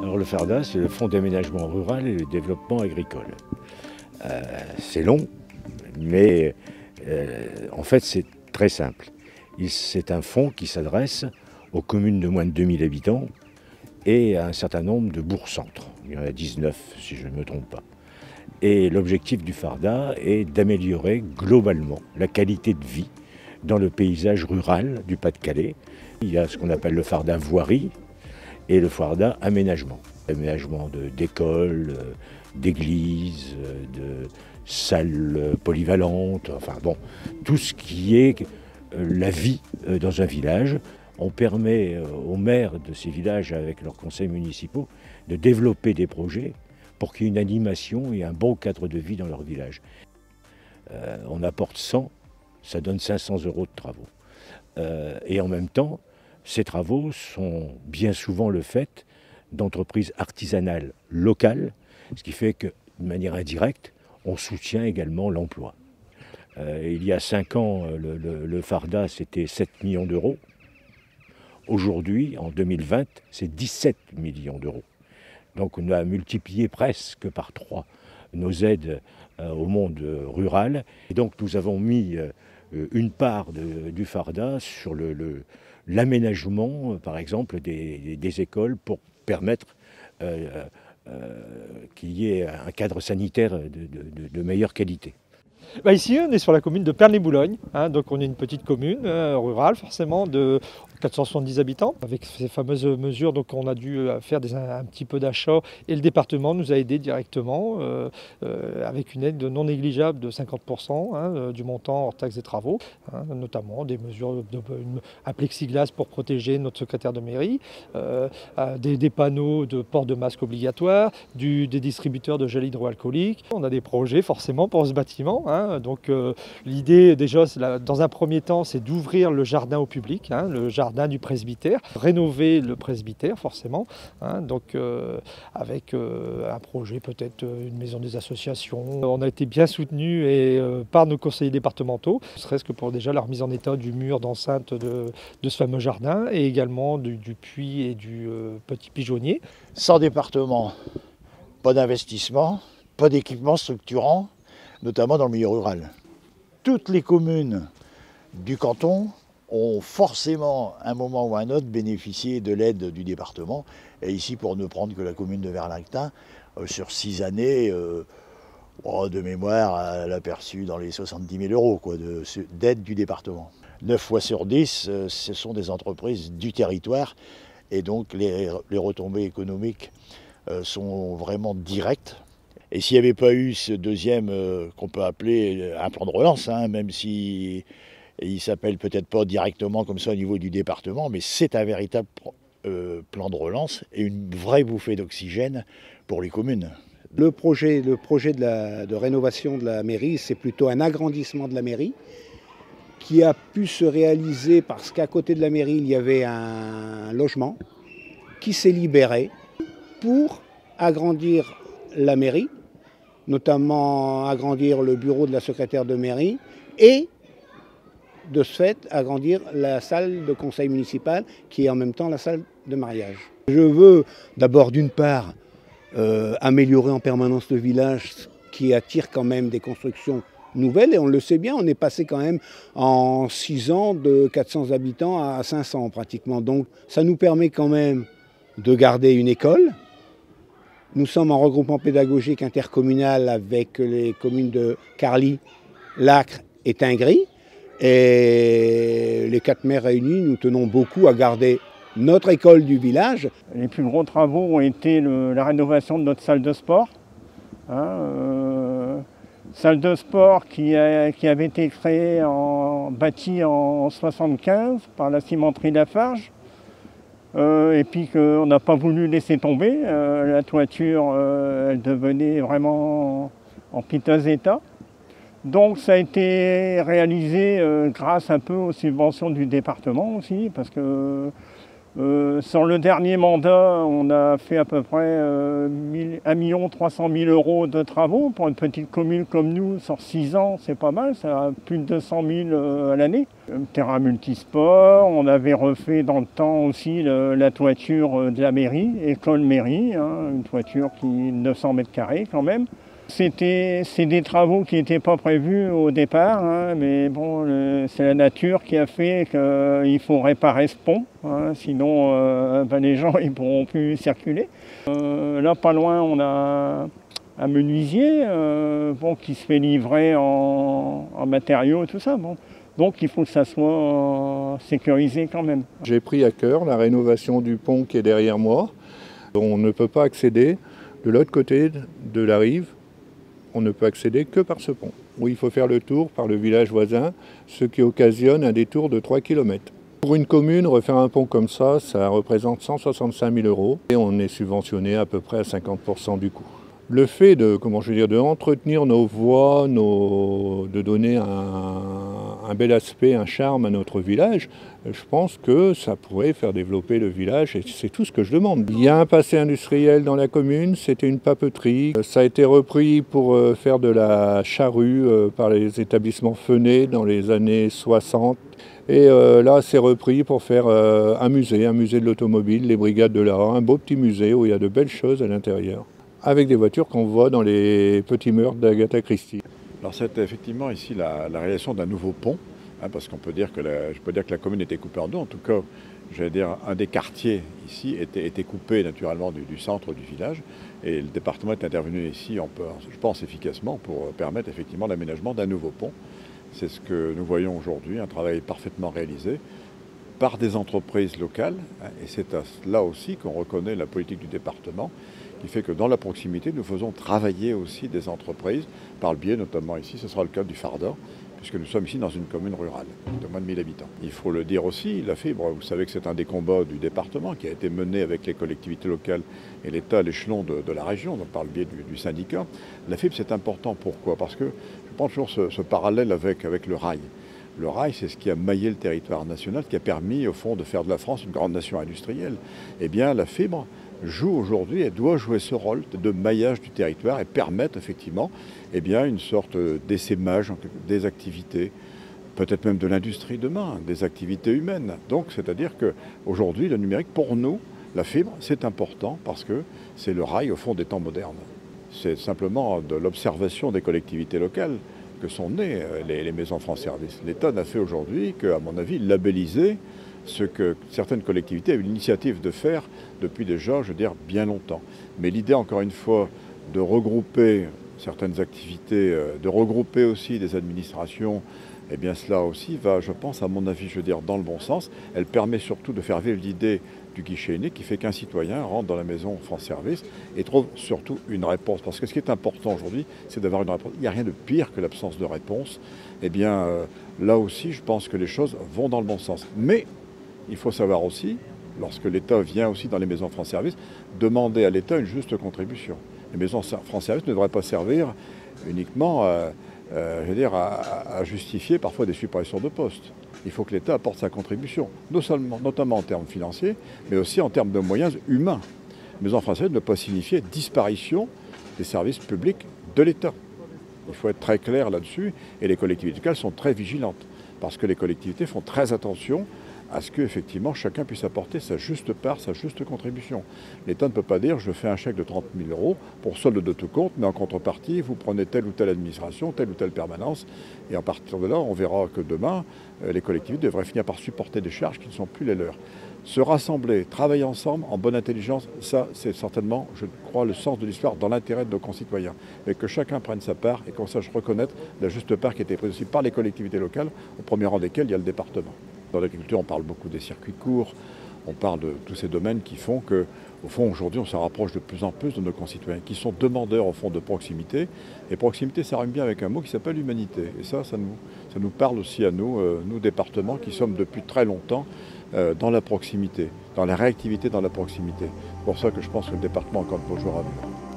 Alors le FARDA, c'est le Fonds d'aménagement rural et de développement agricole. C'est long, mais en fait c'est très simple. C'est un fonds qui s'adresse aux communes de moins de 2000 habitants et à un certain nombre de bourgs-centres. Il y en a 19 si je ne me trompe pas. Et l'objectif du FARDA est d'améliorer globalement la qualité de vie dans le paysage rural du Pas-de-Calais. Il y a ce qu'on appelle le FARDA voirie et le FARDA aménagement. Aménagement d'écoles, d'églises, de salles polyvalentes, enfin bon, tout ce qui est la vie dans un village. On permet aux maires de ces villages, avec leurs conseils municipaux, de développer des projets pour qu'il y ait une animation et un bon cadre de vie dans leur village. On apporte 100, ça donne 500 € de travaux. Et en même temps, ces travaux sont bien souvent le fait d'entreprises artisanales locales, ce qui fait que, de manière indirecte, on soutient également l'emploi. Il y a 5 ans, le FARDA, c'était 7 millions d'euros. Aujourd'hui, en 2020, c'est 17 millions d'euros. Donc on a multiplié presque par 3 nos aides au monde rural. Et donc nous avons mis une part du FARDA sur l'aménagement, par exemple, des écoles pour permettre qu'il y ait un cadre sanitaire de meilleure qualité. Ici, on est sur la commune de Pernes-les-Boulogne, donc on est une petite commune rurale forcément de 470 habitants. Avec ces fameuses mesures, donc on a dû faire un petit peu d'achat et le département nous a aidés directement avec une aide non négligeable de 50% du montant hors taxes et travaux, notamment des mesures, un plexiglas pour protéger notre secrétaire de mairie, des panneaux de port de masque obligatoire, des distributeurs de gel hydroalcoolique. On a des projets forcément pour ce bâtiment. Donc l'idée déjà, dans un premier temps, c'est d'ouvrir le jardin au public, le jardin du presbytère, rénover le presbytère forcément, donc avec un projet, peut-être une maison des associations. On a été bien soutenus par nos conseillers départementaux, ne serait-ce que pour déjà la remise en état du mur d'enceinte de ce fameux jardin et également du puits et du petit pigeonnier. Sans département, pas d'investissement, pas d'équipement structurant, notamment dans le milieu rural. Toutes les communes du canton ont forcément, à un moment ou à un autre, bénéficié de l'aide du département. Et ici, pour ne prendre que la commune de Verlactin, sur 6 années, de mémoire, elle a perçu dans les 70 000 € d'aide du département. 9 fois sur 10, ce sont des entreprises du territoire, et donc les retombées économiques sont vraiment directes. Et s'il n'y avait pas eu ce deuxième, qu'on peut appeler un plan de relance, même si il ne s'appelle peut-être pas directement comme ça au niveau du département, mais c'est un véritable plan de relance et une vraie bouffée d'oxygène pour les communes. Le projet de rénovation de la mairie, c'est plutôt un agrandissement de la mairie qui a pu se réaliser parce qu'à côté de la mairie, il y avait un logement qui s'est libéré pour agrandir la mairie, notamment agrandir le bureau de la secrétaire de mairie et, de ce fait, agrandir la salle de conseil municipal qui est en même temps la salle de mariage. Je veux d'abord, d'une part, améliorer en permanence le village qui attire quand même des constructions nouvelles et on le sait bien, on est passé quand même en 6 ans de 400 habitants à 500 pratiquement. Donc ça nous permet quand même de garder une école. Nous sommes en regroupement pédagogique intercommunal avec les communes de Carly, Lacre et Tingry. Et les 4 maires réunis, nous tenons beaucoup à garder notre école du village. Les plus gros travaux ont été la rénovation de notre salle de sport. Salle de sport qui avait été créée, bâtie en 1975 par la cimenterie Lafarge. Et puis qu'on n'a pas voulu laisser tomber. La toiture, elle devenait vraiment en piteux état. Donc ça a été réalisé grâce un peu aux subventions du département aussi, parce que Sur le dernier mandat, on a fait à peu près 1 300 000 € de travaux. Pour une petite commune comme nous, sur 6 ans, c'est pas mal, ça a plus de 200 000 à l'année. Terrain multisport, on avait refait dans le temps aussi la toiture de la mairie, école mairie, hein, une toiture qui est 900 mètres carrés quand même. C'est des travaux qui n'étaient pas prévus au départ, hein, mais bon, c'est la nature qui a fait qu'il faut réparer ce pont, hein, sinon les gens ne pourront plus circuler. Là, pas loin, on a un menuisier qui se fait livrer en matériaux et tout ça. Bon. Donc il faut que ça soit sécurisé quand même. J'ai pris à cœur la rénovation du pont qui est derrière moi. On ne peut pas accéder de l'autre côté de la rive. On ne peut accéder que par ce pont, où il faut faire le tour par le village voisin, ce qui occasionne un détour de 3 km. Pour une commune, refaire un pont comme ça représente 165 000 € et on est subventionné à peu près à 50% du coût. Le fait de entretenir nos voies, de donner un bel aspect, un charme à notre village, je pense que ça pourrait faire développer le village et c'est tout ce que je demande. Il y a un passé industriel dans la commune, c'était une papeterie. Ça a été repris pour faire de la charrue par les établissements Fenet dans les années 60. Et là, c'est repris pour faire un musée de l'automobile, les brigades de l'art, un beau petit musée où il y a de belles choses à l'intérieur, avec des voitures qu'on voit dans les petits meurtres d'Agatha Christie. Alors c'est effectivement ici la réalisation d'un nouveau pont, hein, parce qu'on peut dire que la commune était coupée en deux. En tout cas, j'allais dire, un des quartiers ici était coupé naturellement du centre du village, et le département est intervenu ici, je pense efficacement, pour permettre effectivement l'aménagement d'un nouveau pont. C'est ce que nous voyons aujourd'hui, un travail parfaitement réalisé par des entreprises locales, hein, et c'est là aussi qu'on reconnaît la politique du département, qui fait que dans la proximité, nous faisons travailler aussi des entreprises, par le biais notamment ici, ce sera le cas du Fardin, puisque nous sommes ici dans une commune rurale de moins de 1000 habitants. Il faut le dire aussi, la fibre, vous savez que c'est un des combats du département qui a été mené avec les collectivités locales et l'État à l'échelon de la région, donc par le biais du syndicat. La fibre, c'est important. Pourquoi? Parce que je prends toujours ce parallèle avec le rail. Le rail, c'est ce qui a maillé le territoire national, qui a permis, au fond, de faire de la France une grande nation industrielle. Eh bien, la fibre joue aujourd'hui et doit jouer ce rôle de maillage du territoire et permettre effectivement une sorte d'essaimage des activités, peut-être même de l'industrie demain, des activités humaines. Donc, c'est-à-dire qu'aujourd'hui, le numérique, pour nous, la fibre, c'est important parce que c'est le rail, au fond, des temps modernes. C'est simplement de l'observation des collectivités locales que sont nées les maisons France Service. L'État n'a fait aujourd'hui qu'à mon avis, labelliser ce que certaines collectivités ont eu l'initiative de faire depuis déjà, bien longtemps. Mais l'idée, encore une fois, de regrouper certaines activités, de regrouper aussi des administrations, cela aussi va, je pense, à mon avis, dans le bon sens. Elle permet surtout de faire vivre l'idée du guichet unique qui fait qu'un citoyen rentre dans la maison France Service et trouve surtout une réponse. Parce que ce qui est important aujourd'hui, c'est d'avoir une réponse. Il n'y a rien de pire que l'absence de réponse. Là aussi, je pense que les choses vont dans le bon sens. Mais il faut savoir aussi, lorsque l'État vient aussi dans les maisons France Service, demander à l'État une juste contribution. Les maisons France Service ne devraient pas servir uniquement à justifier parfois des suppressions de postes. Il faut que l'État apporte sa contribution, notamment en termes financiers, mais aussi en termes de moyens humains. Les maisons France Service ne doivent pas signifier disparition des services publics de l'État. Il faut être très clair là-dessus, et les collectivités locales sont très vigilantes, parce que les collectivités font très attention à ce qu'effectivement chacun puisse apporter sa juste part, sa juste contribution. L'État ne peut pas dire je fais un chèque de 30 000 € pour solde de tout compte, mais en contrepartie, vous prenez telle ou telle administration, telle ou telle permanence, et à partir de là, on verra que demain, les collectivités devraient finir par supporter des charges qui ne sont plus les leurs. Se rassembler, travailler ensemble en bonne intelligence, ça c'est certainement, je crois, le sens de l'histoire dans l'intérêt de nos concitoyens. Et que chacun prenne sa part et qu'on sache reconnaître la juste part qui a été prise aussi par les collectivités locales, au premier rang desquelles il y a le département. Dans l'agriculture, on parle beaucoup des circuits courts, on parle de tous ces domaines qui font que, au fond, aujourd'hui, on se rapproche de plus en plus de nos concitoyens, qui sont demandeurs, au fond, de proximité. Et proximité, ça rime bien avec un mot qui s'appelle humanité. Et ça nous parle aussi à nous, nous départements, qui sommes depuis très longtemps dans la proximité, dans la réactivité dans la proximité. C'est pour ça que je pense que le département a encore de beaux jours à vivre.